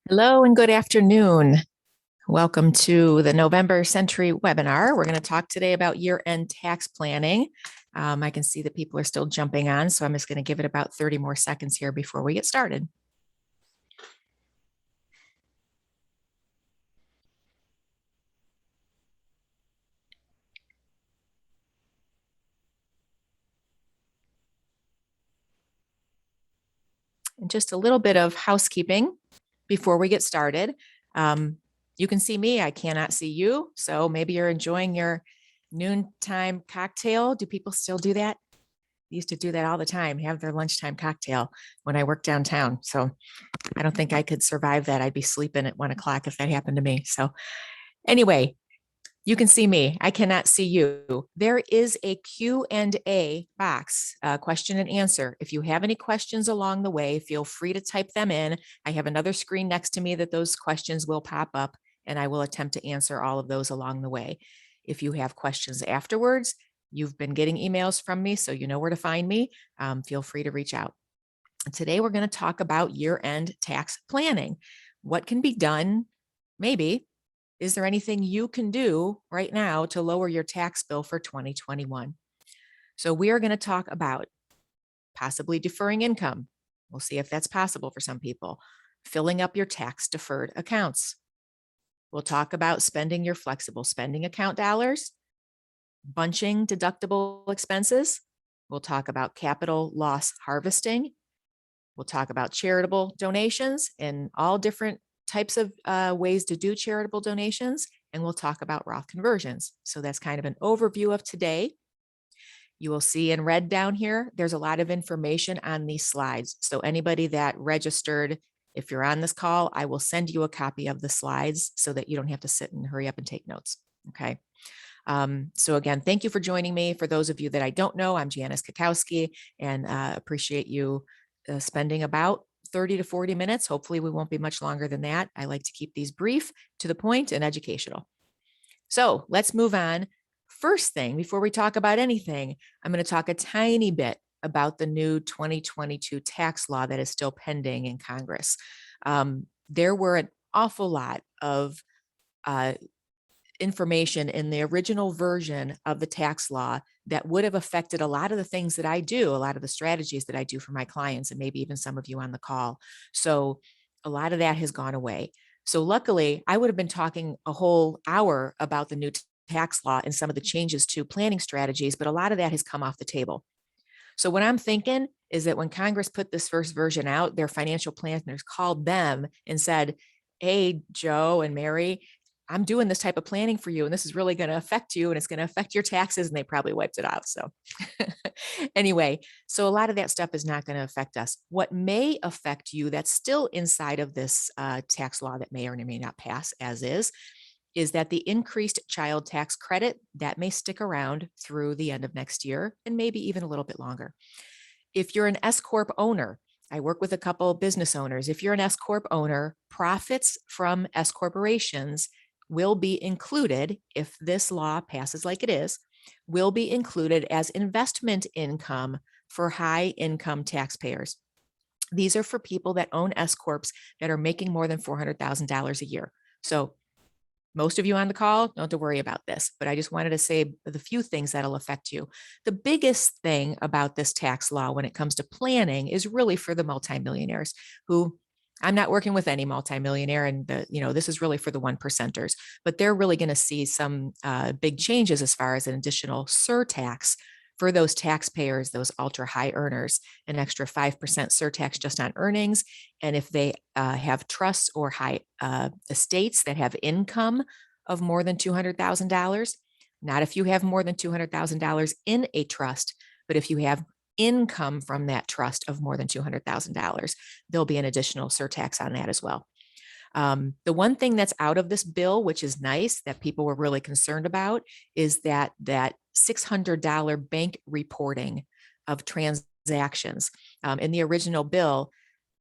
Hello and good afternoon. Welcome to the November Century webinar. We're going to talk today about year-end tax planning. I can see that people are still jumping on, so I'm just going to give it about 30 more seconds here before we get started. And just a little bit of housekeeping before we get started. You can see me, I cannot see you. So maybe you're enjoying your noontime cocktail. Do people still do that? They used to do that all the time, have their lunchtime cocktail when I worked downtown. So I don't think I could survive that. I'd be sleeping at 1 o'clock if that happened to me. So anyway, you can see me. I cannot see you. There is a Q&A box, question and answer. If you have any questions along the way, feel free to type them in. I have another screen next to me that those questions will pop up, and I will attempt to answer all of those along the way. If you have questions afterwards, you've been getting emails from me, so you know where to find me. Feel free to reach out. Today, we're going to talk about year-end tax planning. What can be done? Maybe. Is there anything you can do right now to lower your tax bill for 2021? So we are going to talk about possibly deferring income. We'll see if that's possible for some people. Filling up your tax deferred accounts. We'll talk about spending your flexible spending account dollars, bunching deductible expenses. We'll talk about capital loss harvesting. We'll talk about charitable donations and all different types of ways to do charitable donations. And we'll talk about Roth conversions. So that's kind of an overview of today. You will see in red down here, there's a lot of information on these slides. So anybody that registered, if you're on this call, I will send you a copy of the slides so that you don't have to sit and hurry up and take notes. Okay. So again, thank you for joining me. For those of you that I don't know, I'm Janice Kakowski, and appreciate you spending about 30 to 40 minutes. Hopefully we won't be much longer than that. I like to keep these brief, to the point, and educational. So let's move on. First thing, before we talk about anything, I'm going to talk a tiny bit about the new 2022 tax law that is still pending in Congress. There were an awful lot of information in the original version of the tax law that would have affected a lot of the things that I do, a lot of the strategies that I do for my clients, and maybe even some of you on the call. So a lot of that has gone away. So luckily, I would have been talking a whole hour about the new tax law and some of the changes to planning strategies, but a lot of that has come off the table. So what I'm thinking is that when Congress put this first version out, their financial planners called them and said, "Hey, Joe and Mary, I'm doing this type of planning for you, and this is really going to affect you, and it's going to affect your taxes." And they probably wiped it out. So anyway, so a lot of that stuff is not going to affect us. What may affect you that's still inside of this tax law that may or may not pass as is that the increased child tax credit that may stick around through the end of next year and maybe even a little bit longer. If you're an S Corp owner, I work with a couple of business owners. If you're an S Corp owner, profits from S corporations will be included, if this law passes like it is, will be included as investment income for high income taxpayers. These are for people that own S Corps that are making more than $400,000 a year. So most of you on the call, don't have to worry about this, but I just wanted to say the few things that'll affect you. The biggest thing about this tax law when it comes to planning is really for the multimillionaires who, I'm not working with any multimillionaire, and this is really for the 1%ers, but they're really going to see some big changes as far as an additional surtax for those taxpayers, those ultra high earners, an extra 5% surtax just on earnings. And if they have trusts or high estates that have income of more than $200,000, not if you have more than $200,000 in a trust, but if you have income from that trust of more than $200,000, there'll be an additional surtax on that as well. The one thing that's out of this bill, which is nice, that people were really concerned about, is that $600 bank reporting of transactions. In the original bill,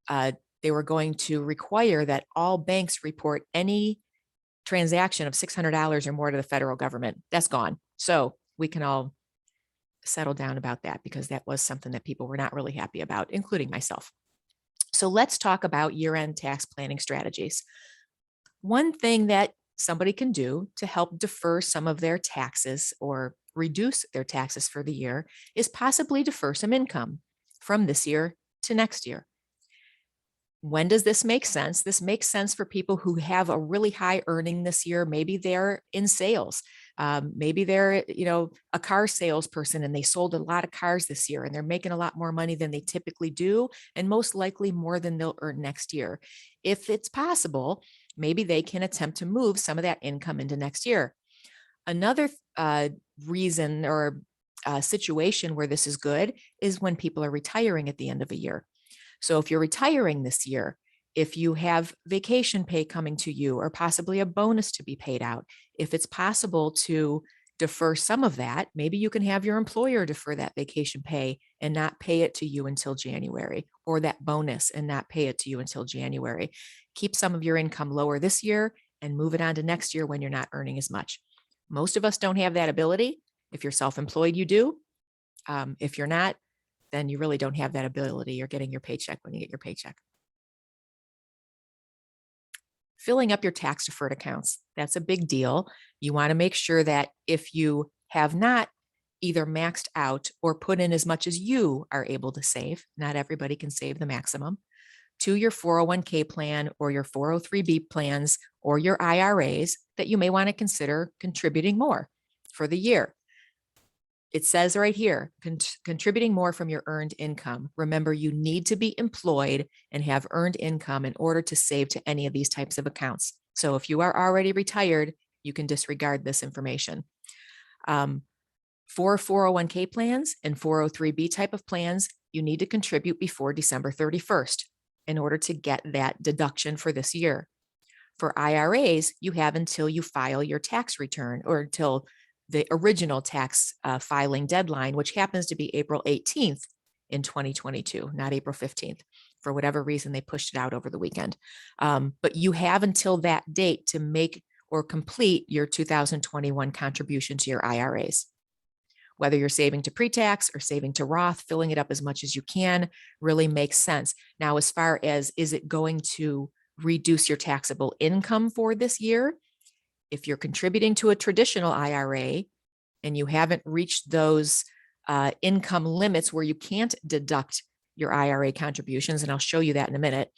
they were going to require that all banks report any transaction of $600 or more to the federal government. That's gone. So we can all settle down about that, because that was something that people were not really happy about, including myself. So let's talk about year-end tax planning strategies. One thing that somebody can do to help defer some of their taxes or reduce their taxes for the year is possibly defer some income from this year to next year. When does this make sense? This makes sense for people who have a really high earning this year. Maybe they're in sales. Maybe they're, a car salesperson and they sold a lot of cars this year and they're making a lot more money than they typically do, and most likely more than they'll earn next year. If it's possible, maybe they can attempt to move some of that income into next year. Another reason or situation where this is good is when people are retiring at the end of a year. So if you're retiring this year, if you have vacation pay coming to you or possibly a bonus to be paid out, if it's possible to defer some of that, maybe you can have your employer defer that vacation pay and not pay it to you until January, or that bonus and not pay it to you until January. Keep some of your income lower this year and move it on to next year when you're not earning as much. Most of us don't have that ability. If you're self-employed, you do. If you're not, then you really don't have that ability. You're getting your paycheck when you get your paycheck. Filling up your tax deferred accounts. That's a big deal. You want to make sure that if you have not either maxed out or put in as much as you are able to save, not everybody can save the maximum, to your 401k plan or your 403b plans or your IRAs, that you may want to consider contributing more for the year. It says right here, contributing more from your earned income. Remember, you need to be employed and have earned income in order to save to any of these types of accounts. So if you are already retired, you can disregard this information. For 401k plans and 403b type of plans, you need to contribute before December 31st in order to get that deduction for this year. For IRAs, you have until you file your tax return, or until the original tax filing deadline, which happens to be April 18th in 2022, not April 15th. For whatever reason, they pushed it out over the weekend. But you have until that date to make or complete your 2021 contribution to your IRAs. Whether you're saving to pre-tax or saving to Roth, filling it up as much as you can really makes sense. Now, as far as, is it going to reduce your taxable income for this year? If you're contributing to a traditional IRA and you haven't reached those income limits where you can't deduct your IRA contributions, and I'll show you that in a minute.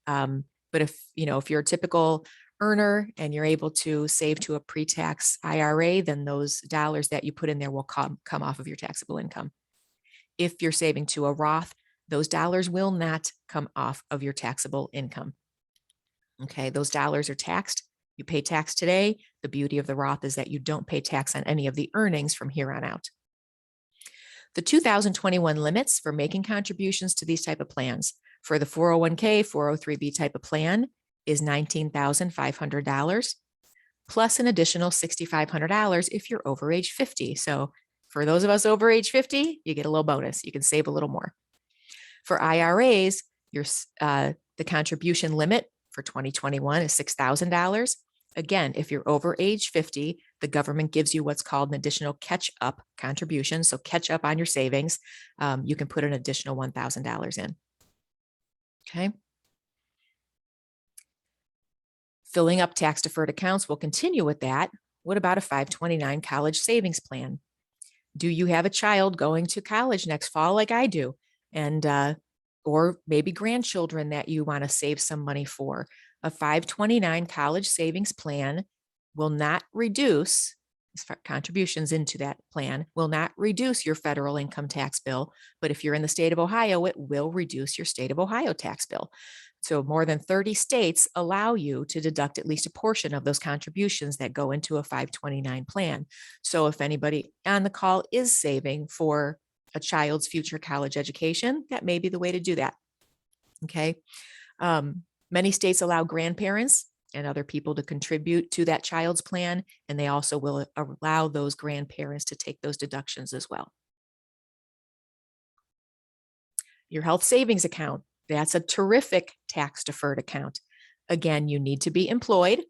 But if you're a typical earner and you're able to save to a pre-tax IRA, then those dollars that you put in there will come off of your taxable income. If you're saving to a Roth, those dollars will not come off of your taxable income. Okay, those dollars are taxed. You pay tax today. The beauty of the Roth is that you don't pay tax on any of the earnings from here on out. The 2021 limits for making contributions to these type of plans for the 401k, 403b type of plan is $19,500 plus an additional $6,500 if you're over age 50. So for those of us over age 50, you get a little bonus. You can save a little more. For IRAs, the contribution limit for 2021 is $6,000. Again, if you're over age 50, the government gives you what's called an additional catch-up contribution. So catch up on your savings. You can put an additional $1,000 in. Okay. Filling up tax-deferred accounts, we'll continue with that. What about a 529 college savings plan? Do you have a child going to college next fall like I do? And or maybe grandchildren that you want to save some money for? A 529 college savings plan will not reduce contributions into that plan, will not reduce your federal income tax bill. But if you're in the state of Ohio, it will reduce your state of Ohio tax bill. So more than 30 states allow you to deduct at least a portion of those contributions that go into a 529 plan. So if anybody on the call is saving for a child's future college education, that may be the way to do that. Okay. Many states allow grandparents and other people to contribute to that child's plan, and they also will allow those grandparents to take those deductions as well. Your health savings account, that's a terrific tax deferred account. Again, you need to be employed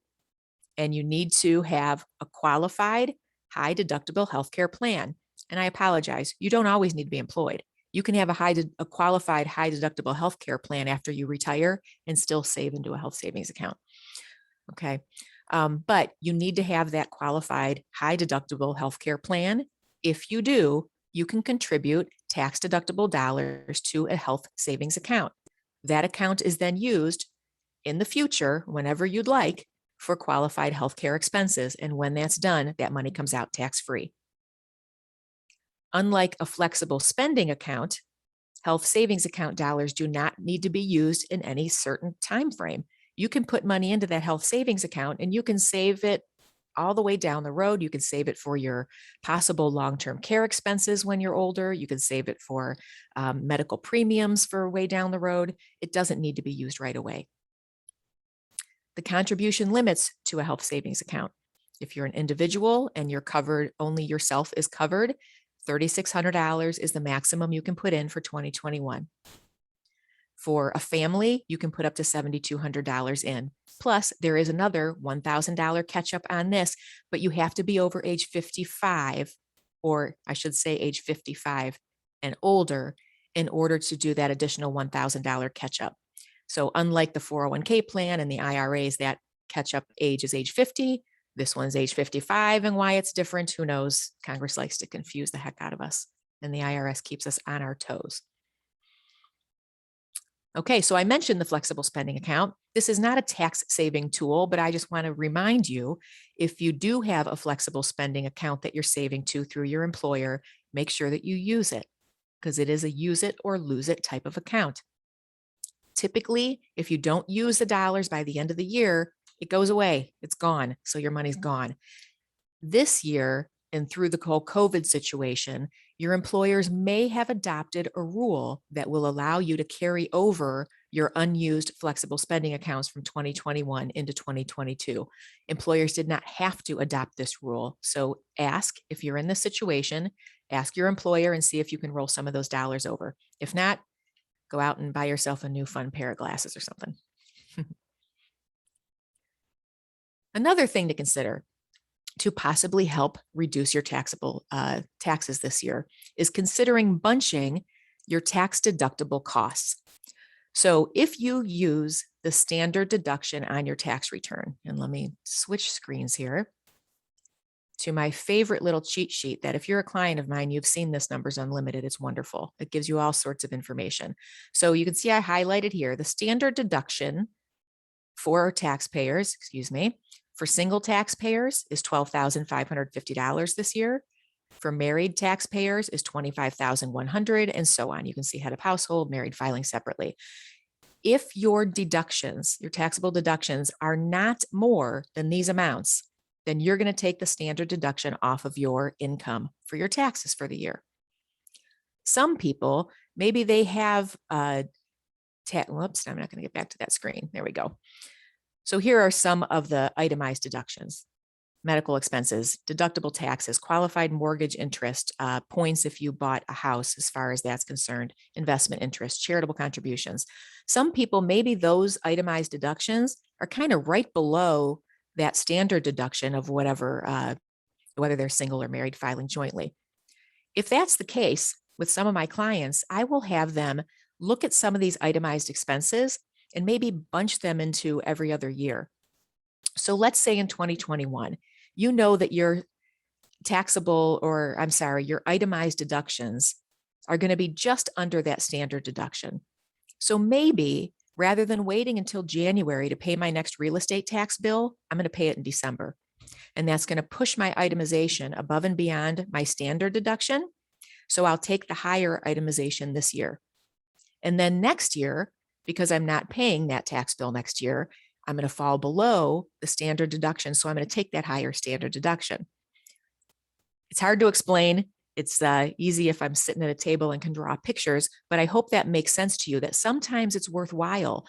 and you need to have a qualified high deductible healthcare plan. And I apologize, you don't always need to be employed. You can have a qualified high deductible healthcare plan after you retire and still save into a health savings account. Okay. But you need to have that qualified high deductible healthcare plan. If you do, you can contribute tax deductible dollars to a health savings account. That account is then used in the future, whenever you'd like, for qualified healthcare expenses. And when that's done, that money comes out tax-free. Unlike a flexible spending account, health savings account dollars do not need to be used in any certain time frame. You can put money into that health savings account and you can save it all the way down the road. You can save it for your possible long-term care expenses when you're older. You can save it for medical premiums for way down the road. It doesn't need to be used right away. The contribution limits to a health savings account. If you're an individual and you're covered, only yourself is covered, $3,600 is the maximum you can put in for 2021. For a family, you can put up to $7,200 in. Plus, there is another $1,000 catch up on this, but you have to be over age 55, or I should say age 55 and older, in order to do that additional $1,000 catch up. So unlike the 401k plan and the IRAs, that catch up age is age 50. This one's age 55, and why it's different, who knows? Congress likes to confuse the heck out of us, and the IRS keeps us on our toes. Okay, so I mentioned the flexible spending account. This is not a tax saving tool, but I just want to remind you, if you do have a flexible spending account that you're saving to through your employer, make sure that you use it, because it is a use it or lose it type of account. Typically, if you don't use the dollars by the end of the year, it goes away, it's gone, so your money's gone. This year, and through the whole COVID situation, your employers may have adopted a rule that will allow you to carry over your unused flexible spending accounts from 2021 into 2022. Employers did not have to adopt this rule. So ask, if you're in this situation, ask your employer and see if you can roll some of those dollars over. If not, go out and buy yourself a new fun pair of glasses or something. Another thing to consider to possibly help reduce your taxable taxes this year is considering bunching your tax deductible costs. So if you use the standard deduction on your tax return, and let me switch screens here to my favorite little cheat sheet that if you're a client of mine, you've seen this Numbers Unlimited. It's wonderful. It gives you all sorts of information. So you can see I highlighted here the standard deduction for taxpayers, for single taxpayers is $12,550 this year. For married taxpayers is $25,100, and so on. You can see head of household, married, filing separately. If your deductions, your taxable deductions, are not more than these amounts, then you're going to take the standard deduction off of your income for your taxes for the year. Some people, maybe they have whoops, I'm not going to get back to that screen. There we go. So here are some of the itemized deductions: medical expenses, deductible taxes, qualified mortgage interest, points if you bought a house as far as that's concerned, investment interest, charitable contributions. Some people, maybe those itemized deductions are kind of right below that standard deduction of whatever, whether they're single or married filing jointly. If that's the case with some of my clients, I will have them look at some of these itemized expenses and maybe bunch them into every other year. So let's say in 2021, you know that your your itemized deductions are going to be just under that standard deduction. So maybe rather than waiting until January to pay my next real estate tax bill, I'm going to pay it in December. And that's going to push my itemization above and beyond my standard deduction. So I'll take the higher itemization this year. And then next year, because I'm not paying that tax bill next year, I'm going to fall below the standard deduction. So I'm going to take that higher standard deduction. It's hard to explain. It's easy if I'm sitting at a table and can draw pictures, but I hope that makes sense to you, that sometimes it's worthwhile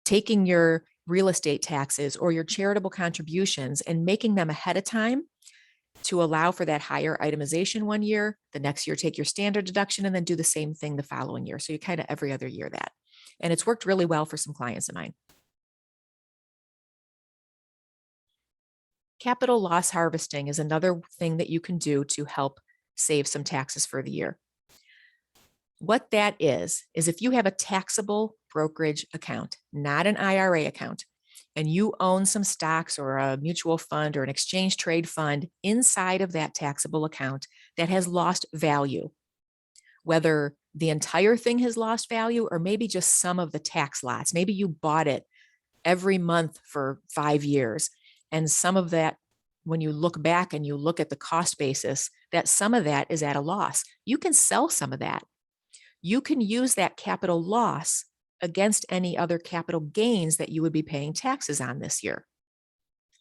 taking your real estate taxes or your charitable contributions and making them ahead of time to allow for that higher itemization one year. The next year, take your standard deduction and then do the same thing the following year. So you kind of every other year that. And it's worked really well for some clients of mine. Capital loss harvesting is another thing that you can do to help save some taxes for the year. What that is if you have a taxable brokerage account, not an IRA account, and you own some stocks or a mutual fund or an exchange trade fund inside of that taxable account that has lost value, whether the entire thing has lost value or maybe just some of the tax lots. Maybe you bought it every month for 5 years, and some of that, when you look back and you look at the cost basis, that some of that is at a loss. You can sell some of that. You can use that capital loss against any other capital gains that you would be paying taxes on this year.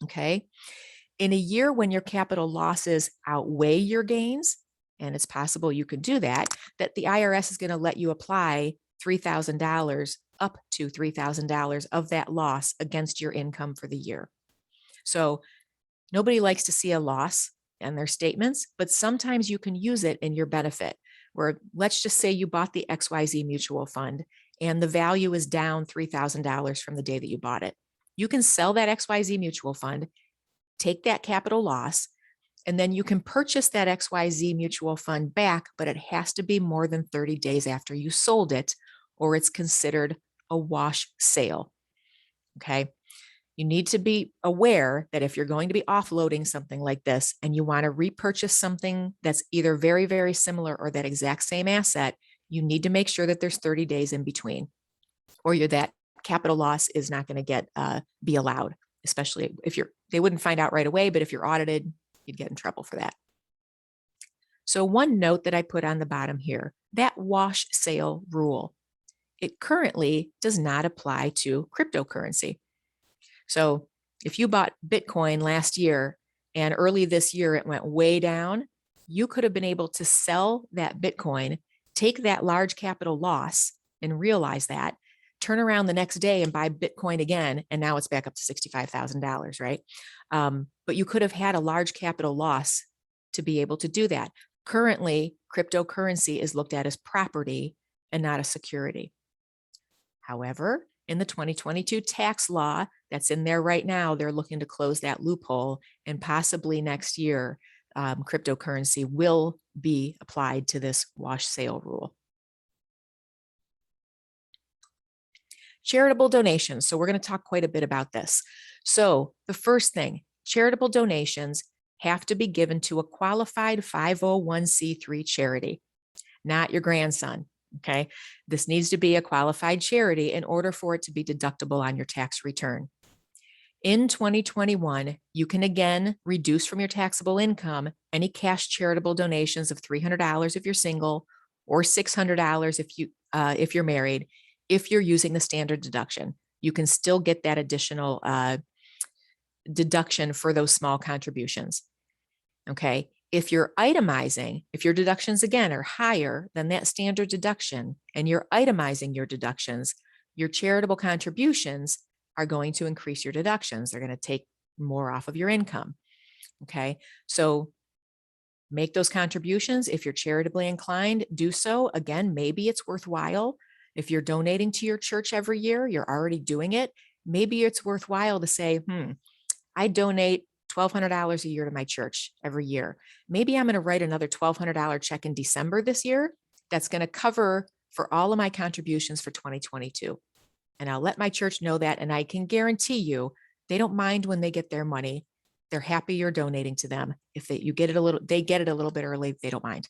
Okay. In a year when your capital losses outweigh your gains, and it's possible you could do that, that the IRS is going to let you apply $3,000 up to $3,000 of that loss against your income for the year. So nobody likes to see a loss in their statements, but sometimes you can use it in your benefit. Where let's just say you bought the XYZ mutual fund and the value is down $3,000 from the day that you bought it. You can sell that XYZ mutual fund, take that capital loss, and then you can purchase that XYZ mutual fund back, but it has to be more than 30 days after you sold it, or it's considered a wash sale. Okay. You need to be aware that if you're going to be offloading something like this and you want to repurchase something that's either very, very similar or that exact same asset, you need to make sure that there's 30 days in between, or that capital loss is not going to be allowed, especially if they wouldn't find out right away, but if you're audited, you'd get in trouble for that. So one note that I put on the bottom here, that wash sale rule, it currently does not apply to cryptocurrency. So if you bought Bitcoin last year and early this year it went way down, you could have been able to sell that Bitcoin, take that large capital loss and realize that, turn around the next day and buy Bitcoin again, and now it's back up to $65,000, right? But you could have had a large capital loss to be able to do that. Currently, cryptocurrency is looked at as property and not a security. However, in the 2022 tax law that's in there right now, they're looking to close that loophole, and possibly next year, cryptocurrency will be applied to this wash sale rule. Charitable donations. So we're going to talk quite a bit about this. So the first thing, charitable donations have to be given to a qualified 501c3 charity, not your grandson. Okay. This needs to be a qualified charity in order for it to be deductible on your tax return. In 2021, you can again reduce from your taxable income any cash charitable donations of $300 if you're single, or $600 if you're married. If you're using the standard deduction, you can still get that additional deduction for those small contributions. Okay. If you're itemizing, if your deductions again are higher than that standard deduction and you're itemizing your deductions, your charitable contributions are going to increase your deductions. They're going to take more off of your income. Okay. So make those contributions. If you're charitably inclined, do so. Again, maybe it's worthwhile. If you're donating to your church every year, you're already doing it. Maybe it's worthwhile to say, I donate $1,200 a year to my church every year. Maybe I'm going to write another $1,200 check in December this year. That's going to cover for all of my contributions for 2022. And I'll let my church know that. And I can guarantee you, they don't mind when they get their money. They're happy you're donating to them. If they get it a little bit early, they don't mind.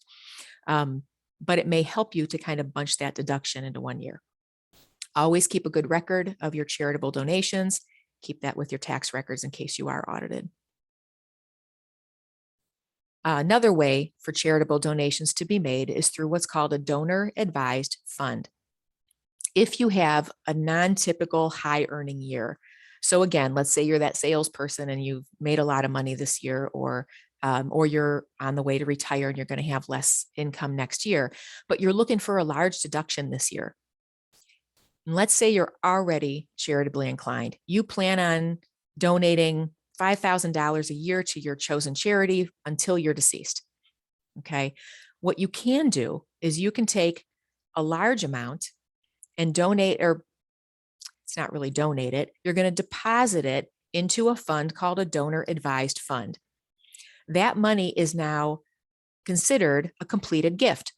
But it may help you to kind of bunch that deduction into 1 year. Always keep a good record of your charitable donations. Keep that with your tax records in case you are audited. Another way for charitable donations to be made is through what's called a donor advised fund. If you have a non-typical high earning year, so again, let's say you're that salesperson and you've made a lot of money this year, or you're on the way to retire and you're going to have less income next year, but you're looking for a large deduction this year. And let's say you're already charitably inclined. You plan on donating $5,000 a year to your chosen charity until you're deceased. Okay. What you can do is you can take a large amount and donate, or it's not really donate it, you're going to deposit it into a fund called a donor advised fund. That money is now considered a completed gift.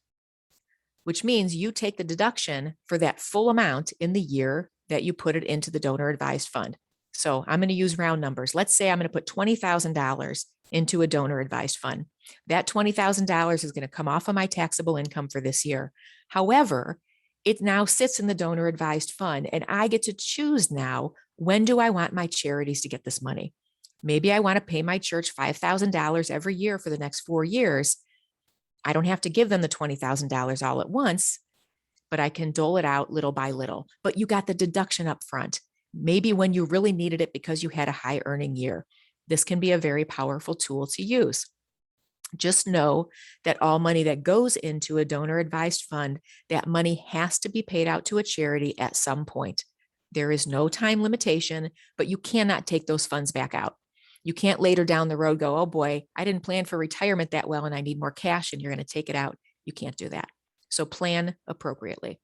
which means you take the deduction for that full amount in the year that you put it into the donor advised fund. So I'm going to use round numbers. Let's say I'm going to put $20,000 into a donor advised fund. That $20,000 is going to come off of my taxable income for this year. However, it now sits in the donor advised fund, and I get to choose now, when do I want my charities to get this money? Maybe I want to pay my church $5,000 every year for the next 4 years. I don't have to give them the $20,000 all at once, but I can dole it out little by little. But you got the deduction up front, maybe when you really needed it because you had a high earning year. This can be a very powerful tool to use. Just know that all money that goes into a donor advised fund, that money has to be paid out to a charity at some point. There is no time limitation, but you cannot take those funds back out. You can't later down the road go, oh boy, I didn't plan for retirement that well and I need more cash and you're going to take it out. You can't do that. So plan appropriately.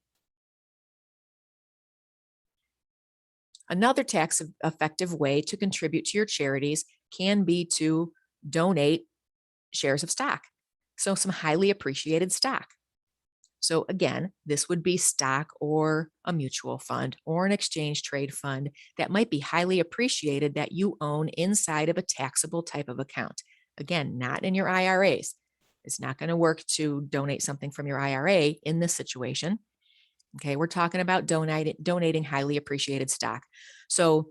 Another tax effective way to contribute to your charities can be to donate shares of stock. So some highly appreciated stock. So again, this would be stock or a mutual fund or an exchange trade fund that might be highly appreciated that you own inside of a taxable type of account. Again, not in your IRAs. It's not going to work to donate something from your IRA in this situation. Okay, we're talking about donating highly appreciated stock. So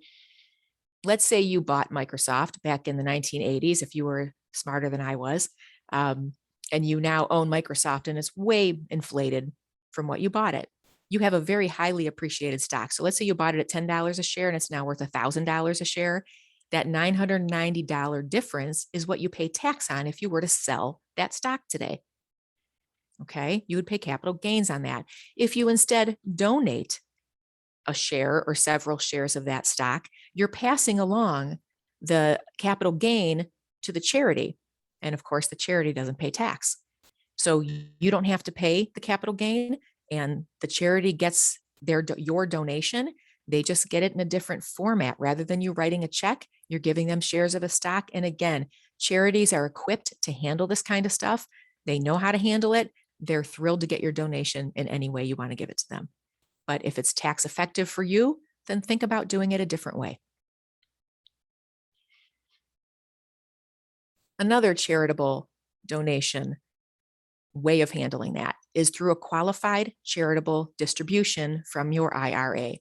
let's say you bought Microsoft back in the 1980s, if you were smarter than I was, and you now own Microsoft and it's way inflated from what you bought it. You have a very highly appreciated stock. So let's say you bought it at $10 a share and it's now worth $1,000 a share. That $990 difference is what you pay tax on if you were to sell that stock today. Okay, you would pay capital gains on that. If you instead donate a share or several shares of that stock, you're passing along the capital gain to the charity. And of course, the charity doesn't pay tax. So you don't have to pay the capital gain, and the charity gets your donation. They just get it in a different format. Rather than you writing a check, you're giving them shares of a stock. And again, charities are equipped to handle this kind of stuff. They know how to handle it. They're thrilled to get your donation in any way you want to give it to them. But if it's tax effective for you, then think about doing it a different way. Another charitable donation way of handling that is through a qualified charitable distribution from your IRA.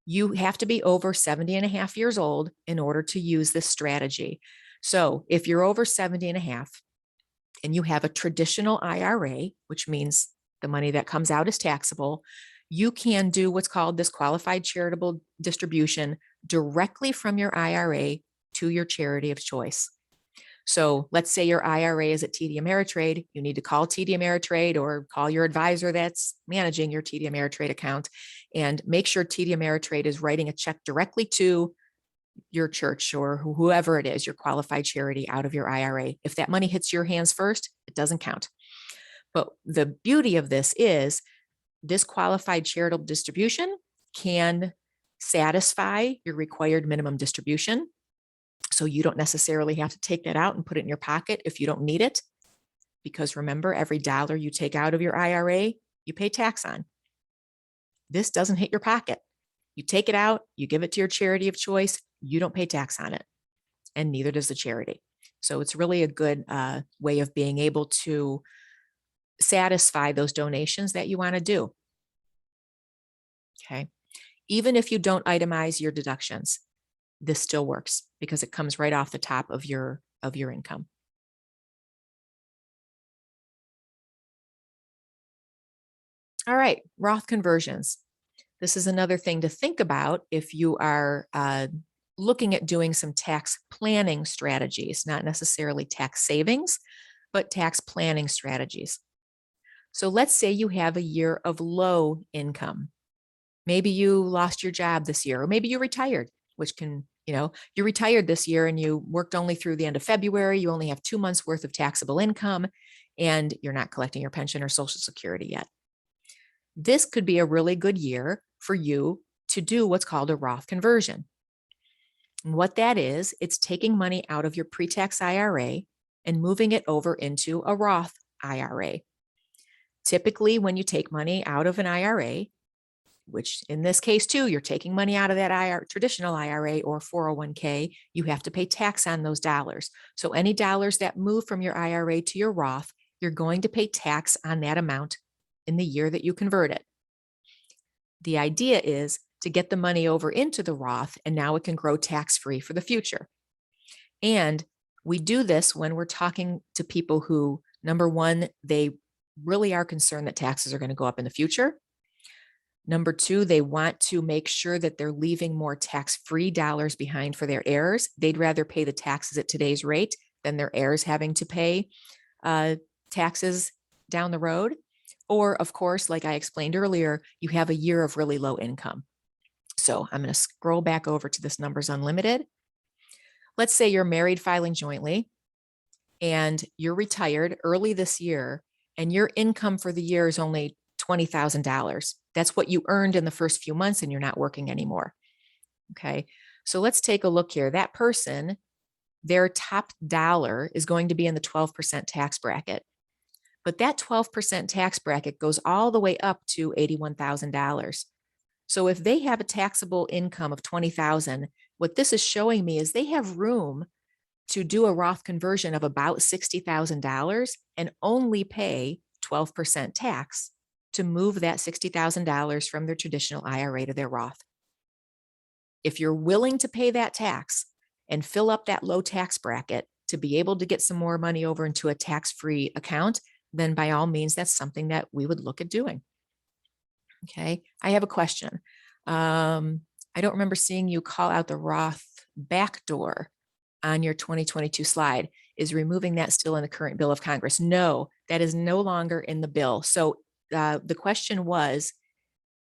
You have to be over 70 and a half years old in order to use this strategy. So if you're over 70 and a half and you have a traditional IRA, which means the money that comes out is taxable, you can do what's called this qualified charitable distribution directly from your IRA to your charity of choice. So let's say your IRA is at TD Ameritrade. You need to call TD Ameritrade or call your advisor that's managing your TD Ameritrade account and make sure TD Ameritrade is writing a check directly to your church or whoever it is, your qualified charity out of your IRA. If that money hits your hands first, it doesn't count. But the beauty of this is this qualified charitable distribution can satisfy your required minimum distribution. So you don't necessarily have to take that out and put it in your pocket if you don't need it. Because remember, every dollar you take out of your IRA, you pay tax on. This doesn't hit your pocket. You take it out, you give it to your charity of choice, you don't pay tax on it. And neither does the charity. So it's really a good way of being able to satisfy those donations that you want to do. Okay. Even if you don't itemize your deductions, this still works because it comes right off the top of your income. All right, Roth conversions. This is another thing to think about if you are looking at doing some tax planning strategies, not necessarily tax savings, but tax planning strategies. So let's say you have a year of low income. Maybe you lost your job this year, or maybe you retired, which can, you retired this year and you worked only through the end of February. You only have 2 months worth of taxable income and you're not collecting your pension or Social Security yet. This could be a really good year for you to do what's called a Roth conversion. And what that is, it's taking money out of your pre-tax IRA and moving it over into a Roth IRA. Typically, when you take money out of an IRA, which in this case too, you're taking money out of that traditional IRA or 401k, you have to pay tax on those dollars. So any dollars that move from your IRA to your Roth, you're going to pay tax on that amount in the year that you convert it. The idea is to get the money over into the Roth, and now it can grow tax-free for the future. And we do this when we're talking to people who, number one, they really are concerned that taxes are going to go up in the future. Number two, they want to make sure that they're leaving more tax-free dollars behind for their heirs. They'd rather pay the taxes at today's rate than their heirs having to pay taxes down the road. Or, of course, like I explained earlier, you have a year of really low income. So I'm going to scroll back over to this Numbers Unlimited. Let's say you're married filing jointly and you're retired early this year and your income for the year is only $20,000. That's what you earned in the first few months and you're not working anymore. Okay, so let's take a look here. That person, their top dollar is going to be in the 12% tax bracket. But that 12% tax bracket goes all the way up to $81,000. So if they have a taxable income of $20,000, what this is showing me is they have room to do a Roth conversion of about $60,000 and only pay 12% tax to move that $60,000 from their traditional IRA to their Roth. If you're willing to pay that tax and fill up that low tax bracket to be able to get some more money over into a tax-free account, then by all means, that's something that we would look at doing. Okay, I have a question. I don't remember seeing you call out the Roth backdoor on your 2022 slide. Is removing that still in the current bill of Congress? No, that is no longer in the bill. So the question was,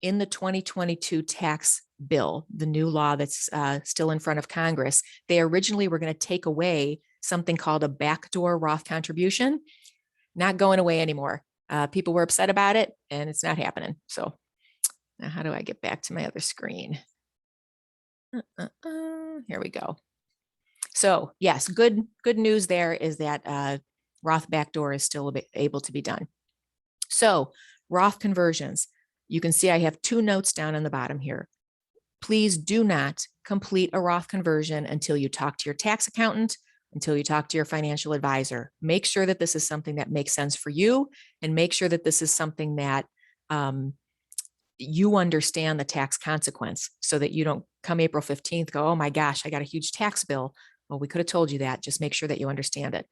in the 2022 tax bill, the new law that's still in front of Congress, they originally were going to take away something called a backdoor Roth contribution. Not going away anymore. People were upset about it and it's not happening. So now how do I get back to my other screen? Here we go. So yes, good news there is that Roth backdoor is still able to be done. So Roth conversions, you can see I have 2 notes down on the bottom here. Please do not complete a Roth conversion until you talk to your tax accountant, until you talk to your financial advisor. Make sure that this is something that makes sense for you, and make sure that this is something that you understand the tax consequence, so that you don't come April 15th go, oh my gosh, I got a huge tax bill. Well, we could have told you that. Just make sure that you understand it.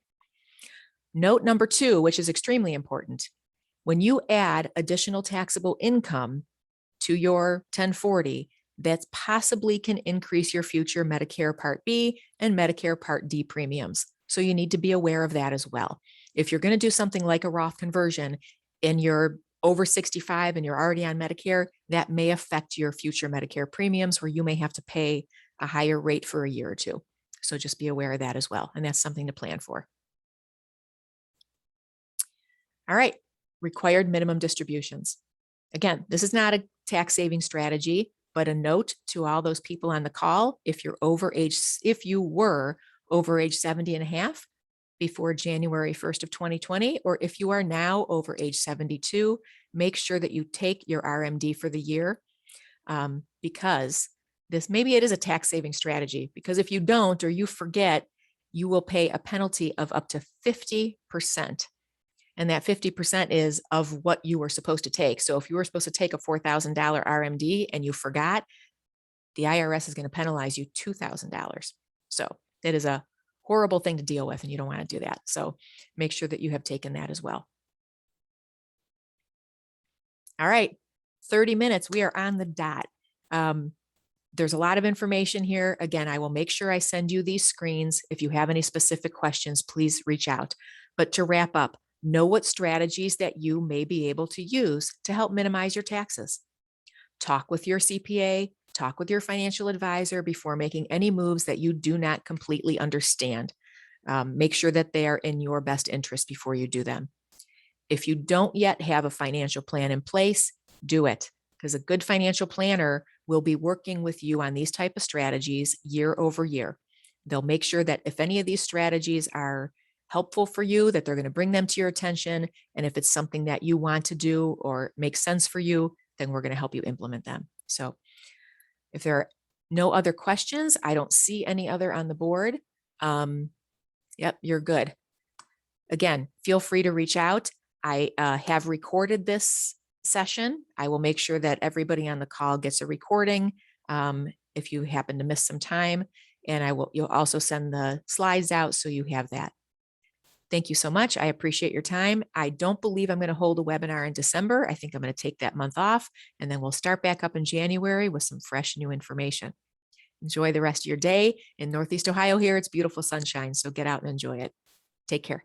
Note number 2, which is extremely important. When you add additional taxable income to your 1040, that possibly can increase your future Medicare Part B and Medicare Part D premiums. So you need to be aware of that as well. If you're going to do something like a Roth conversion and you're over 65 and you're already on Medicare, that may affect your future Medicare premiums, where you may have to pay a higher rate for a year or two. So just be aware of that as well. And that's something to plan for. All right, required minimum distributions. Again, this is not a tax saving strategy, but a note to all those people on the call. If you were over age 70 and a half before January 1st of 2020, or if you are now over age 72, make sure that you take your RMD for the year, because maybe it is a tax saving strategy, because if you don't, or you forget, you will pay a penalty of up to 50%. And that 50% is of what you were supposed to take. So if you were supposed to take a $4,000 RMD and you forgot, the IRS is going to penalize you $2,000. So that is a horrible thing to deal with, and you don't want to do that. So make sure that you have taken that as well. All right, 30 minutes. We are on the dot. There's a lot of information here. Again, I will make sure I send you these screens. If you have any specific questions, please reach out. But to wrap up, know what strategies that you may be able to use to help minimize your taxes. Talk with your CPA, talk with your financial advisor before making any moves that you do not completely understand. Make sure that they are in your best interest before you do them. If you don't yet have a financial plan in place, do it, because a good financial planner will be working with you on these type of strategies year over year. They'll make sure that if any of these strategies are helpful for you, that they're going to bring them to your attention. And if it's something that you want to do or makes sense for you, then we're going to help you implement them. So if there are no other questions, I don't see any other on the board. Yep, you're good. Again, feel free to reach out. I have recorded this session. I will make sure that everybody on the call gets a recording if you happen to miss some time. And you'll also send the slides out so you have that. Thank you so much. I appreciate your time. I don't believe I'm going to hold a webinar in December. I think I'm going to take that month off, and then we'll start back up in January with some fresh new information. Enjoy the rest of your day. In Northeast Ohio here, it's beautiful sunshine, so get out and enjoy it. Take care.